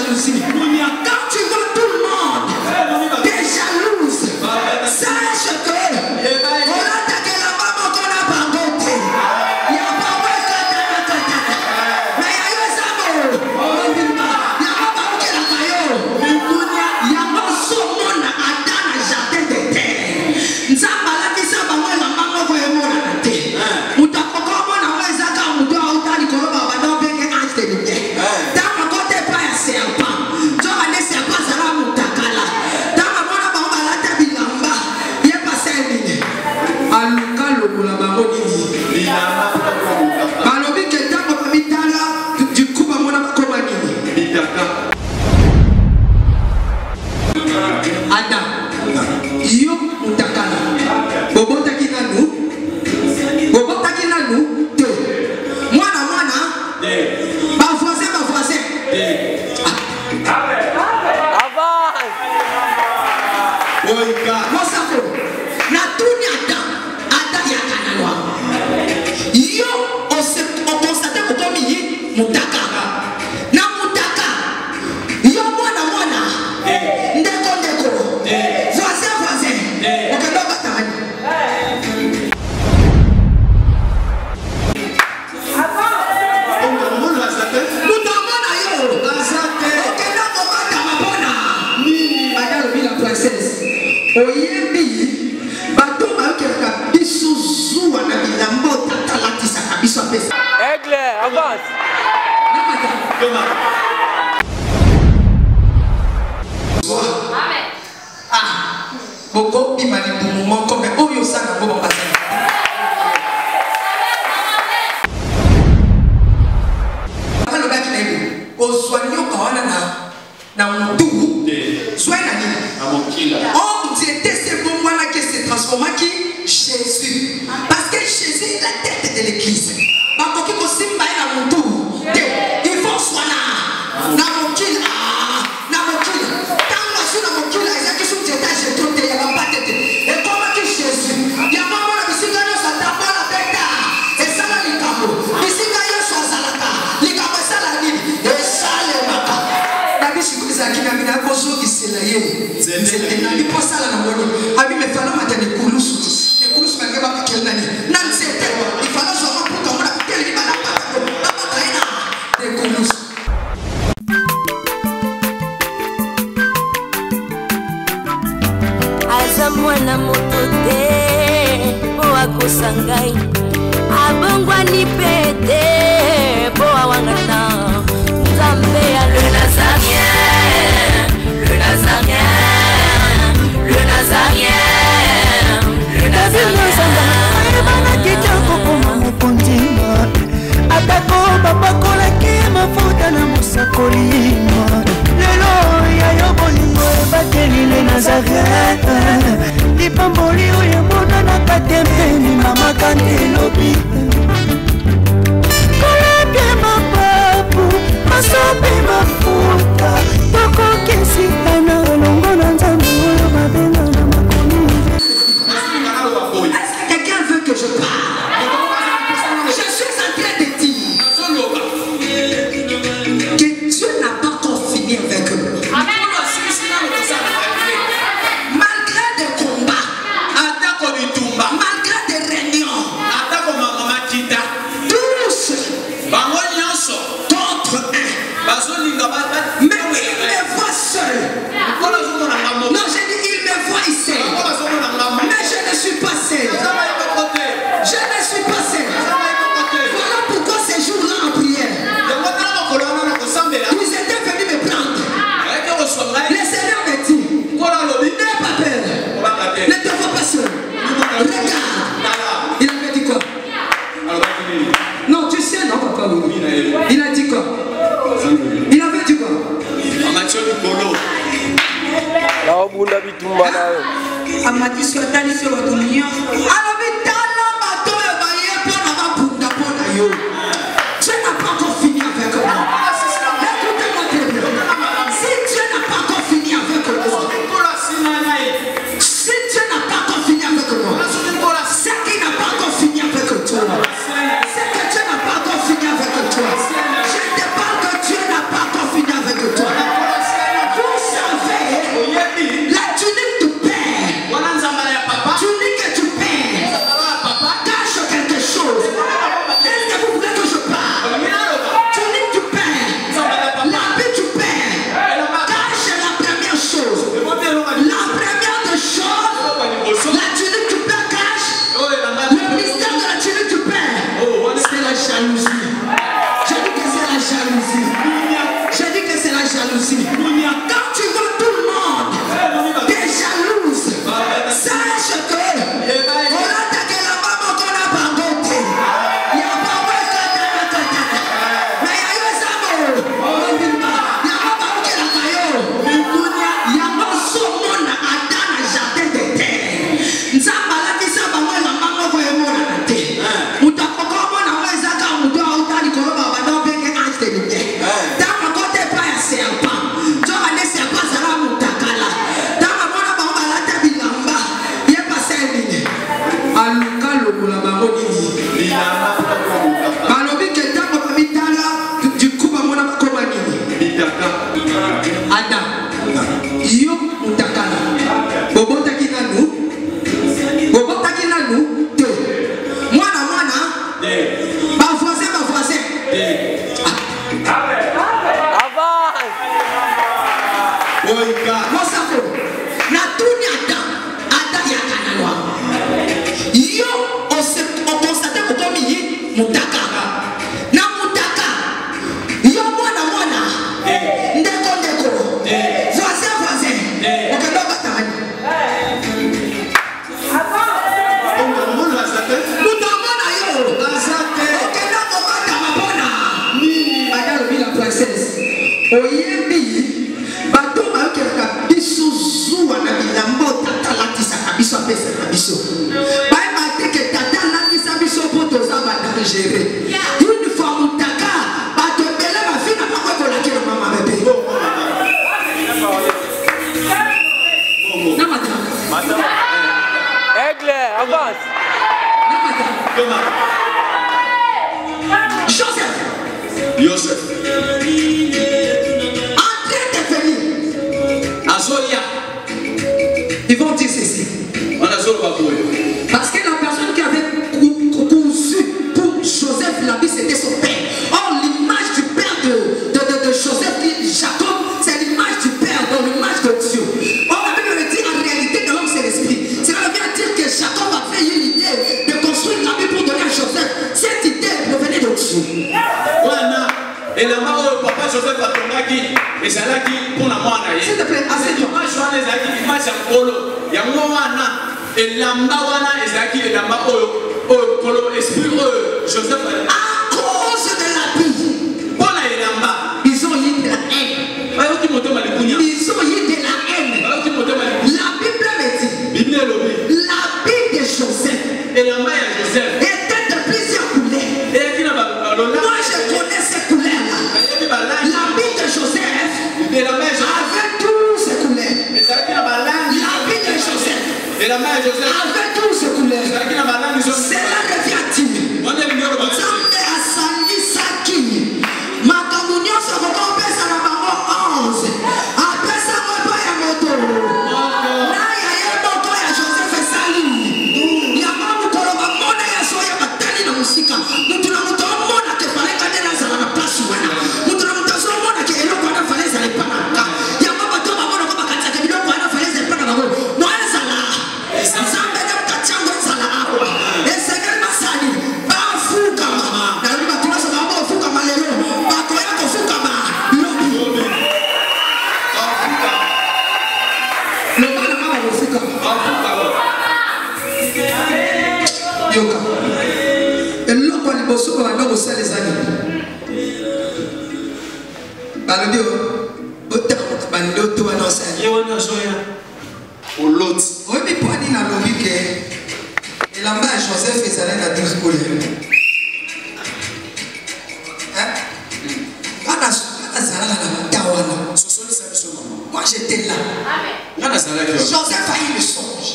jalousie. Quand tu vois tout le monde t'es jalouse, sache que on attaque la maman qu'on a pas goûté. Il n'y a pas de katana. Mais il y a eu ça, il y a pas de la caillou. Il y a pas de monde à dans le jardin de terre. Nzambala qui s'en va moi la maman voyez moi la tête. Mutakala moi na ezaka muto auta Likolo baba donc bien ange de lumière. Dans mon côté pas un serpent. Tu vas laisser serpent ça la Mutakala. Dans ma mona baba la tête bilamba. Il est passé ligne. Aluka lokola bango nini. Balobi que tant ba mitala du coup ba mona bakoma nini. Adam. Yo Mutakala. Bobo takinanu. Bobo takinanu. Te. Mwana. Ba voisin. Mosako. Na tuni Adam ya kananwa. Yo on constate que comme yi Mutakala. Na Mutaka. Yo mwana. Ndeko. Voisin. Okendo batani. Mutamona yo. Okendo bokata mabona. Madame la princesse. Oyembi bato bayokelaka biso zuwa na bilambo tatalatisaka biso apesa. Aigle, avance. Amen. Boko bimali bumu moko me oyo sana bobo basana. Balo baki na ibu. Ozwanyo kawana na mutu. Sois nani. Oh, c'était ce moment-là qui s'est transformé qui Jésus. Parce que Jésus est la tête de l'église. Il faut soigner. Et comment que Jésus, il y a un moment où il y a un mwana moto te po akosangai abongwani pete po awangata Nzambe ya le Nazarien, le Nazarien, le Nazarien, le Nazarien. Atako babakolaki mafuta na mosakolima lelo ya yobolingo bateli le Nazarien lipamboli oyo mona na katembeni mama kandelobi kolapie mapapu masope mafuta tokokesitana longo na Nzambe oyo babenga na makomi. Est-ce que quelqu'un veut que je parle? Je suis en train de dire que Dieu n'a pas encore fini avec eux. Malgré des combats, malgré des réunions, tous contre un. Mais il me voit seul. Non, j'ai dit il me voit ici. Mais je ne suis pas seul. Je ne suis pas seul. Voilà pourquoi ces jours-là en prière, ils étaient venus me prendre. Le Seigneur me dit, n'aie pas peur. Ne te vois pas seul. Regarde. Il avait dit quoi? Non, tu sais, non, papa. Il a dit quoi? Il avait dit quoi? Dieu n'a pas encore fini avec moi. Écoutez-moi très bien. Si Dieu n'a pas encore fini avec moi, si Dieu n'a pas encore fini avec moi, c'est qu'il n'a pas encore fini avec toi. C'est que Dieu n'a pas encore fini avec toi. Je te parle que Dieu n'a pas encore fini avec toi. Mutakala. Na Mutaka. Yo mwana. Ndeko. Voisin. Okendo batani. Mutamona yo. Okendo kokata mabona. Madame la princesse. Oyembi. Bato bayokelaka biso zuwa na bilambo tata latisa biso apesa biso. Baye bateke tata latisa biso poto za batari gérer. Une fois Mutaka bato bele ba fina pa ko la kilo mama bébé. Na madame. Aigle, avance. Na madame. Joseph. Ils vont dire ceci. Parce que la personne qui avait conçu pour Joseph l'habit, c'était son père. Or, l'image du père de Joseph, Jacob, c'est l'image du père, donc l'image de Dieu. Or, la Bible me dit en réalité de l'homme, c'est l'esprit. Cela veut dire que Jacob avait eu l'idée de construire l'habit pour donner à Joseph. Cette idée provenait de Dieu. Et la mort papa Joseph a tombé et c'est là qui pour la moine. S'il te plaît, assez toi. Moi je suis en Ezaki, moi c'est Kolo. Il y a Moana et Lamba Wana Ezaki et Lamba Kolo esprit Joseph. À cause de la vie. Voilà et Lamba. Ils ont eu de la haine. Ils ont eu de la haine. La Bible me dit. La vie de Joseph. Et Lamba et Joseph. Était de plusieurs couleurs. Moi je connais ces couleurs-là. La vie de Joseph avait tous ces couleurs. La vie de Joseph avait tous ces couleurs. Cela devient timide. Zambé a sali saki. Ma communion se recompense à la maman 11. Après ça, moi pas ya moto. Naye ya moto ya Joseph sali. Ya mamu koloba mona ya soya batali na musika. Mutu na mutu mona ke pale kadena za na place wana. Mutu na mutu so mona ke eloko na fale za ipana. Ya mama to mama ko bakatsa ke biloko na fale za ipana bango. No ya sala. Zambé na mkachango sala hapo. Esege masani. Ba fuka. Na liba tunaso na ba fuka malelo. Ba ko ya ko fuka ba. Lobi. Le bana mama ko fuka. Yoka. Eloko liboso ba ndoko sale zani. Balodio. Bota bando to wana sale. Yewana soya. Olot. Oyebi pwani na lobi ke elamba ya Joseph ezalaki na 12 couleurs. Wana azalaka na matawana. Moi j'étais là. Joseph a eu le songe.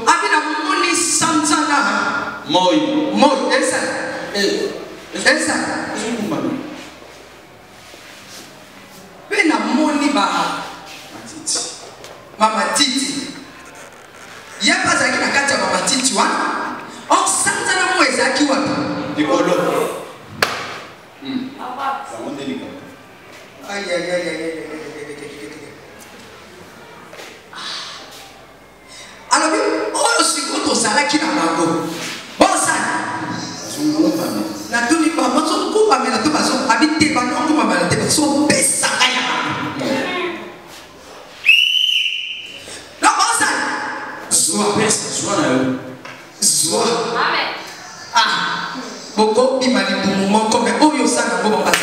Abina moni sanzana. Moi. Esa. Pena moni ba Mama Titi. Il y a pas à qui na kati Mama Titi wana. On sanzana mo ezaki wapi? Likolo. Aïe. Alors, on se compte au salaire qui n'a pas beau. Bon, ça. La toni pas, moi, son coup, mais la toni pas, son habité, pas non, comme ma tête, son pesa. Non, bon, ça. Soit. Amen. Ah. Boko, bimani, boumou, comme Oyo Sana, bon, pas ça.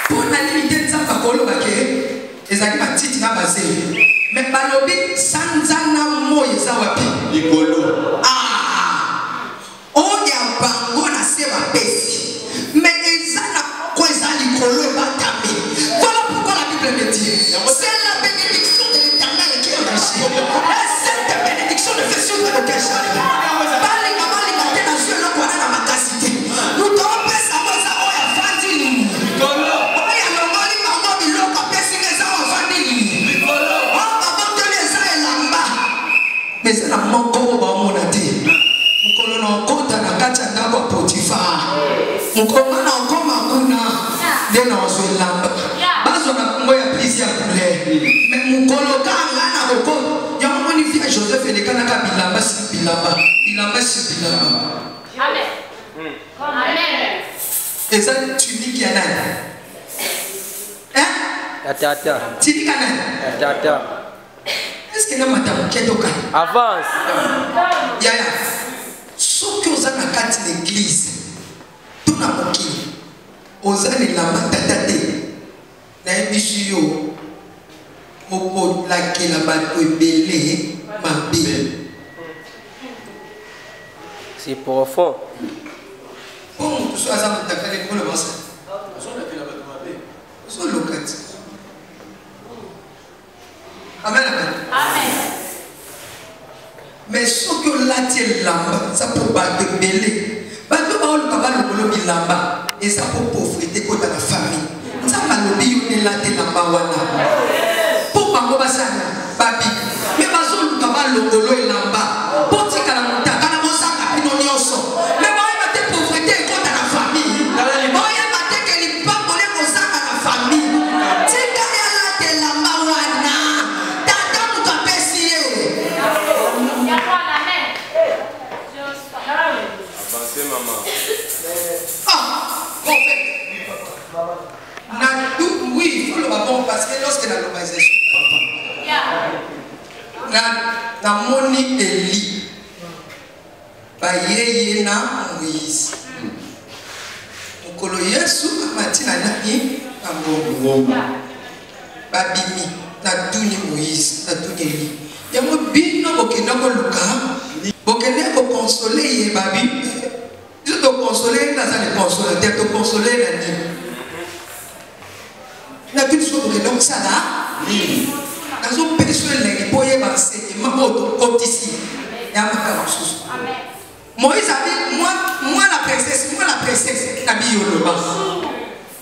Pour la limite de ça, pas qu'on le baquet. Ezaki matiti na basé. Mais balobi sanzana moye za wapi? Likolo. Ah. Oya bango na se bapesi. Mais ezana ko eza likolo batami. Voilà pourquoi la Bible me dit. C'est la bénédiction de l'Éternel qui enrichit. Et cette bénédiction ne fait suivre le cœur chargé. Bali mama li matena sur le kwana na makasité. Nous devons pesa mo za oya fandi. Likolo. Mais c'est la mort qu'on va Mukoma encore makuna de na oselamba bazo na kumbo ya plaisir couleur mais mukolo kanga na boko ya moni fi Joseph elekana ka bilamba si bilamba amen amen eza tunique ya nani Tata. tunique ya nani Tata. est-ce que na matamu ketoka Avance. yaya soki oza na kati l'église tuna mokili oza lelamba tata te nayebishi yo okolakela bato ebele mabe. C'est profond. Bon, tout ça, ça m'a tapé les mots, ça. So look at it. Amen, amen. Amen. Mais ce que l'attire lamba, ça peut battre belé. Battre pas le cabal le bilamba et ça peut pauvreté dans la famille. Ça m'a lobby une l'attire lamba wana. Pour pas moi ça, babi. Mais pas le cabal le bolo et lamba. Pour dire qu'à la montagne, qu'à la montagne, qu'à pinonioso. Mais moi il m'a dit pauvreté dans la famille. Moi il m'a dit que les pas voler mon sac à la famille. C'est qu'à l'attire lamba wana. Tata nous t'a pessier. Avancez, maman. Ah, en fait, oui, il faut le bon parce que lorsque la localisation, na moni Eli, ba yeye na Moïse. Mukolo Yesu amatina nani na mbongo. Ba bimi na tuni Moïse, na tuni Eli. Yango bino bokenda ko luka, bokenda ko consoler ye babi. Je te consoler, dans un consolateur, te consoler la nuit. La toute chose que donc ça là, dans un péché, les poyers enseignement, comme ici, il y a un chose. Moïse a dit, moi la princesse, Nabi Yoloba.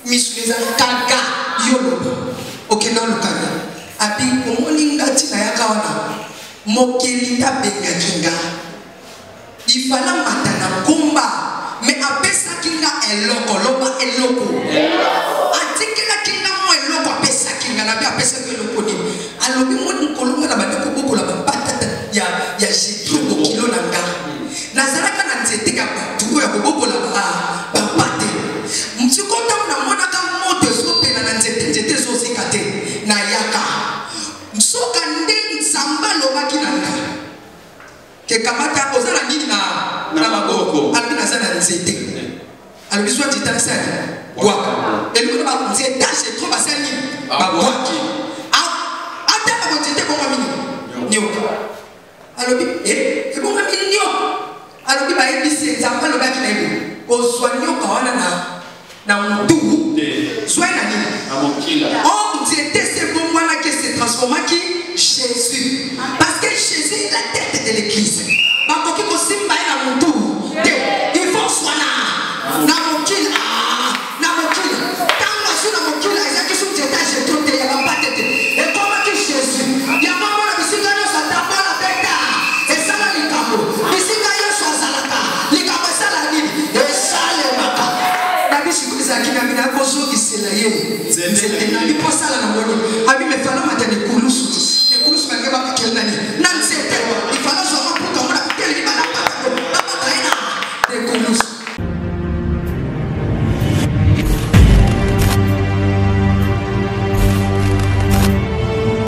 Miss les Kaga Yoloba. Ok, dans le Kaga. Abi, pour l'inga tina yakawana, mokelita bengakinga. Il fallait matana combat. Mais après ça, kinga eloko, loba eloko. Atikela kinga mo eloko après ça kinga na bien après ça que eloko ni. Alors bi mo nkolonga na bandeko boko la batata ya jetro ko kilo na nga. Nazaraka na nzete ka batu ya boko la ba pate. Mtsikota na mona ka moto sope na nzete so sikate na yaka. Msoka ndeni samba loba kinanga. Que kamata ozala nini na maboko alibina sana nzete alibiswa titana sana waka eliko ba nzete tashe trop basani babwaki ata ba nzete ko mami nyoka alobi bonga minyo alobi ba ebisi nzamba lo baki na ibo ozwa nyoka wana na mutu soit na nini amokila nzete se bonga na que se transforma qui Jésus parce que Jésus est la tête de l'église. Il faut soigner. Namokila. Tant que je namokila, ils ont dit que j'ai trop de tête. Et comment que Jésus, il y a un moment où il y a un bête. Et ça là, les camots. Ici, il y a un salata. Les camots, ça là, et ça les mata. La biche, c'est ça qui m'a mis à cause de c'est là. C'est là, il faut ça là. Abi me fala mata de kulusu. De kulusu m'a pas quel nani. Nan c'est il fallait seulement pour qu'on a quel libana pas. De kulusu.